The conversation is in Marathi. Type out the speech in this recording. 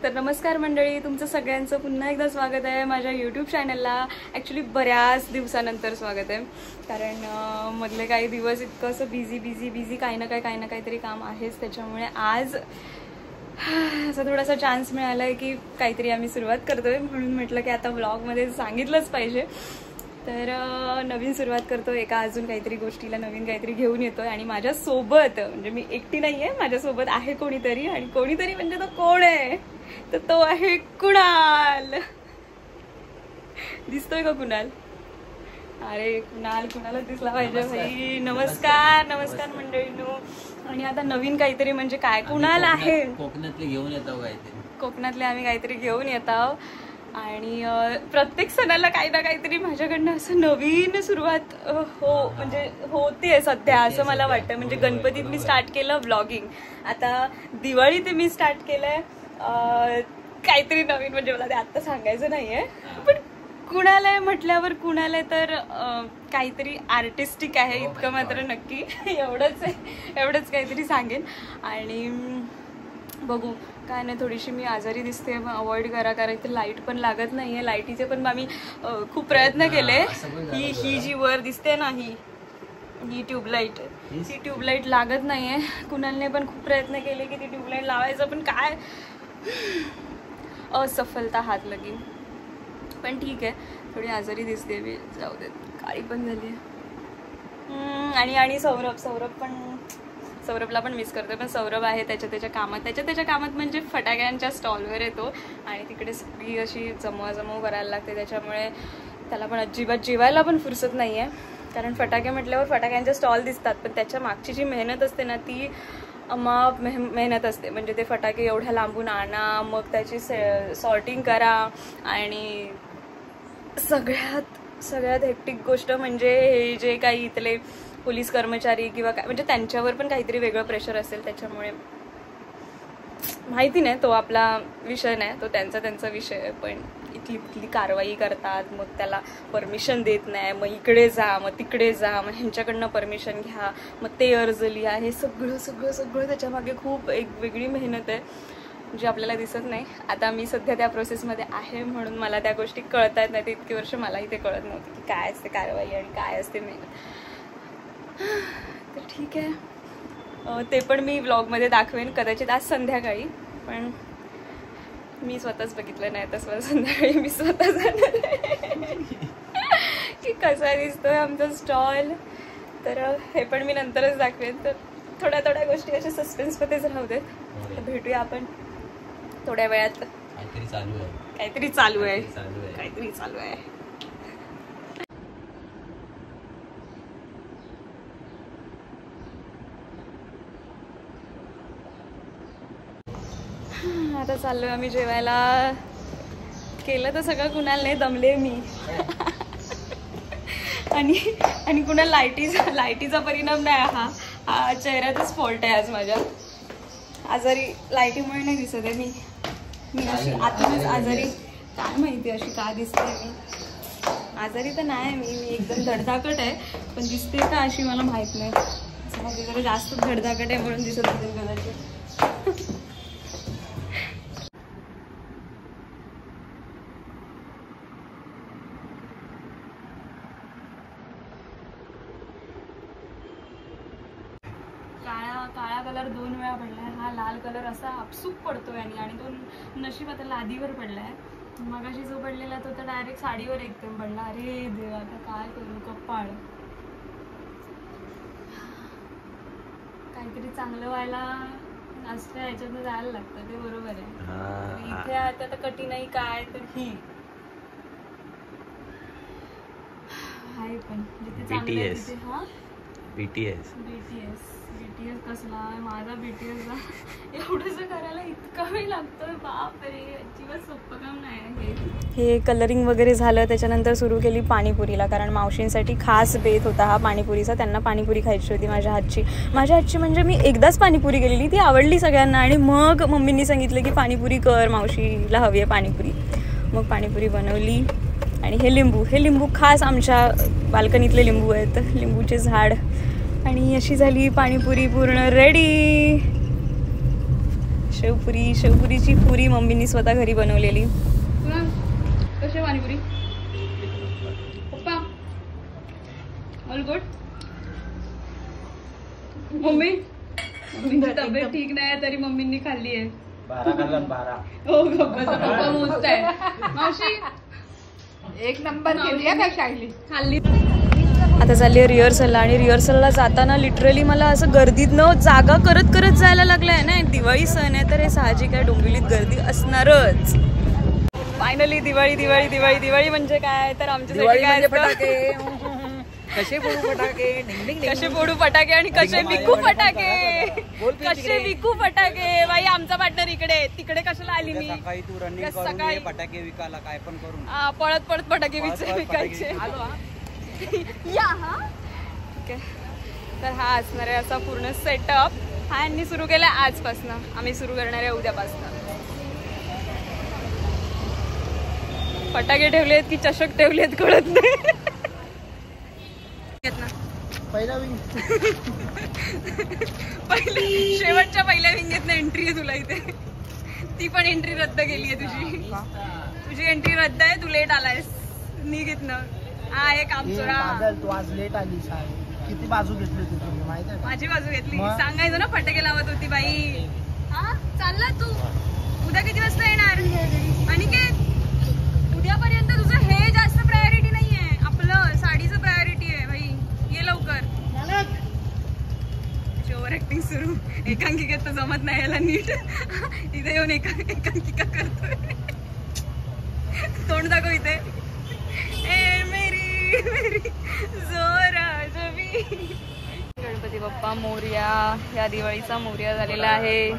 तर नमस्कार मंडळी, तुमचं सगळ्यांचं पुन्हा एकदा स्वागत आहे माझ्या यूट्यूब चॅनलला. ॲक्च्युली बऱ्याच दिवसानंतर स्वागत आहे, कारण मधले काही दिवस इतकं असं बिझी काही ना काहीतरी काम आहेच. त्याच्यामुळे आज असा थोडासा चान्स मिळाला आहे की काहीतरी आम्ही सुरुवात करतोय, म्हणून म्हटलं की आता व्लॉगमध्ये सांगितलंच पाहिजे. तर नवीन सुरुवात करतो, एका अजून काहीतरी गोष्टीला नवीन काहीतरी घेऊन येतोय. आणि माझ्यासोबत म्हणजे मी एकटी नाही आहे, माझ्यासोबत आहे कोणीतरी. आणि कोणीतरी म्हणजे तो कोण आहे, तर तो आहे कुणाल. दिसतोय का कुणाल? अरे कुणाला दिसला पाहिजे भाई. नमस्कार मंडळींनो. आणि आता नवीन काहीतरी म्हणजे काय, कुणाल आहे. कोकणातले घेऊन येतो काहीतरी, कोकणातले आम्ही काहीतरी घेऊन येतो. आणि प्रत्येक सणाला काही ना काहीतरी माझ्याकडनं असं नवीन सुरुवात म्हणजे होते सध्या, असं मला वाटतं. म्हणजे गणपतीत मी स्टार्ट केलं व्लॉगिंग, आता दिवाळीत मी स्टार्ट केलंय काहीतरी नवीन. म्हणजे मला ते आत्ता सांगायचं नाहीये, पण कुणाला आहे म्हटल्यावर कुणाला आहे तर काहीतरी आर्टिस्टिक आहे, इतकं मात्र नक्की. एवढंच काहीतरी सांगेन. आणि बघू काय नाही, थोडीशी मी आजारी दिसते, अवॉइड करा, कारण इथे लाईट पण लागत नाहीये. लाईटीचे पण आम्ही खूप प्रयत्न केले. ही जी वर दिसते ना, ही ट्यूबलाईट, ही ट्यूबलाईट लागत नाहीये. कुणालने पण खूप प्रयत्न केले की ती ट्यूबलाईट लावायचं, पण काय असफलता हात लगी. पण ठीक आहे, थोडी आजारी दिसते मी, जाऊ देत. काळी पण झाली. आणि सौरभला पण मिस करतोय, पण सौरभ आहे त्याच्या कामात म्हणजे फटाक्यांच्या स्टॉलवर येतो आणि तिकडे सगळी अशी जमव करायला लागते. त्याच्यामुळे त्याला पण अजिबात जेवायला पण फुरसत नाही आहे, कारण फटाके म्हटल्यावर फटाक्यांचे स्टॉल दिसतात, पण त्याच्या मागची जी मेहनत असते ना, ती अमाप मेहनत असते. म्हणजे ते फटाके एवढ्या लांबून आणा, मग त्याची सॉर्टिंग करा. आणि सगळ्यात हेक्टिक गोष्ट म्हणजे हे जे काही इथले पोलीस कर्मचारी किंवा काय, म्हणजे त्यांच्यावर पण काहीतरी वेगळं प्रेशर असेल. त्याच्यामुळे माहिती नाही, तो आपला विषय नाही, तो त्यांचा विषय आहे. पण इथली कारवाई करतात, मग त्याला परमिशन देत नाही, मग इकडे जा, मग तिकडे जा, मग ह्यांच्याकडनं परमिशन घ्या, मग ते अर्ज लिहा. हे सगळं त्याच्यामागे खूप एक वेगळी मेहनत आहे, जी आपल्याला दिसत नाही. आता मी सध्या त्या प्रोसेसमध्ये आहे, म्हणून मला त्या गोष्टी कळत आहेत. नाही तर इतकी वर्ष मलाही ते कळत नव्हतं की काय असते कारवाई आणि काय असते मेहनत. तर ठीक आहे, ते पण मी व्लॉगमध्ये दाखवेन कदाचित आज संध्याकाळी. पण मी स्वतःच बघितलं नाही, तर संध्याकाळी मी स्वतः जाणार की कसा दिसतोय आमचा स्टॉल. तर हे पण मी नंतरच दाखवेन. तर थोड्या गोष्टी अशा सस्पेन्समध्येच राहू देत. तर भेटूया आपण थोड्या वेळात. काहीतरी चालू आहे. आता चाललोय आम्ही जेवायला. केलं तर सगळं कुणालने, दमले मी. आणि कुणाल लाईटीचा परिणाम नाही, हा चेहऱ्याचाच फॉल्ट आहे आज माझ्या. आजारी लाईटीमुळे नाही दिसत आहे मी अशी आतूनच आजारी. काय माहिती अशी का दिसते मी. आजारी तर नाही मी एकदम धडधाकट आहे, पण दिसते का अशी मला माहित नाही. माझी जरा जास्त धडधाकट आहे म्हणून दिसत असेल कदाचित. काळा कलर 2 वेळा पडलाय. हा लाल कलर असा आपसूक पडतोय आणि तो नशीब आता लादीवर पडलाय. मगाशी जो पडलेला तो तर डायरेक्ट साडीवर एकदम पडला. अरे देवा, आता काय करू. कपाळ काहीतरी चांगलं व्हायला असल्या ह्याच्यातनं जायला लागतं, ते बरोबर आहे. इथे आता कठीणाई काय तर ही आहे, पण जिथे चांगलं आहे तिथे. हा BTS कसला माझा BTSला एवढंसं करायला इतका वेळ लागतोय, बापरे. अजिबात सोपं काम नाही हे. कलरिंग वगैरे झालं, त्याच्यानंतर सुरू केली पाणीपुरीला, कारण मावशींसाठी खास बेत होता हा पाणीपुरीचा. त्यांना पाणीपुरी खायची होती माझ्या हातची म्हणजे मी एकदाच पाणीपुरी केलेली, ती आवडली सगळ्यांना. आणि मग मम्मींनी सांगितलं की पाणीपुरी कर, मावशीला हवी आहे पाणीपुरी. मग पाणीपुरी बनवली. आणि हे लिंबू खास आमच्या बाल्कनीतले लिंबू आहेत, लिंबूचे झाड. आणि अशी झाली पाणीपुरी पूर्ण रेडी. शेवपुरीची पुरी मम्मीनी स्वतः घरी बनवलेली. कशी पाणीपुरी पप्पा? All good. मम्मीची तब्येत ठीक नाही तरी मम्मींनी खाल्ली आहे. 12 हो पप्पा मोजताय. मावशी एक नंबर केली आहे का शाळेली खाल्ली. आता चालली आहे रिहर्सलला आणि रिहर्सलला जाताना लिटरली मला असं गर्दीतनं जागा करत करत जायला लागलंय ना. दिवाळी सण आहे तर हे साहजिक आहे, डोंबिवलीत गर्दी असणारच. फायनली दिवाळी दिवाळी दिवाळी दिवाळी म्हणजे काय तर आमच्यासाठी काय कसे फोडू फटाके, कसे फोडू फटाके आणि कसे विकू फटाके, कसे विकू फटाके. बाई आमचा पार्टनर इकडे, तिकडे कशाला आली मी? सकाळी तू रनिंग करून फटाके विकायला काय पण करून पळत पळत फटाके विकायचे. या हा ठीक आहे. तर हा असणार आहे असा पूर्ण सेटअप. हा यांनी सुरू केला आजपासून, आम्ही सुरू करणार आहे उद्यापासून. फटाके ठेवलेत की चषक ठेवलेत कळत नाही. पहिला शेवटच्या पहिल्या विंगेत ना एंट्री आहे तुला इथे. ती पण एंट्री रद्द केली आहे तुझी एंट्री रद्द आहे. तू लेट आलायस, निघित ना. हा हे काम चोरा. तू आज लेट आली. किती बाजू घेतली होती तुम्ही माहिती आहे? माझी बाजू घेतली. सांगायचं ना फटाके लावत होती बाई. हा चालला तू. उद्या किती वाजता येणार? आणि काय उद्यापर्यंत तुझं हे जास्त प्रायोरिटी नाहीये, आपलं साडीचं प्रायोरिटी आहे भाई. ये लवकर. ओव्हर ऍक्टिंग सुरू. एकांकिकेत तर जमत नाही याला नीट. इथे येऊन एकांकिका करतोय. तोंड दाखव इथे. ए मेरी मेरी जोरा जबी. गणपती बाप्पा मोरया. या दिवाळीचा मोरया झालेला आहे.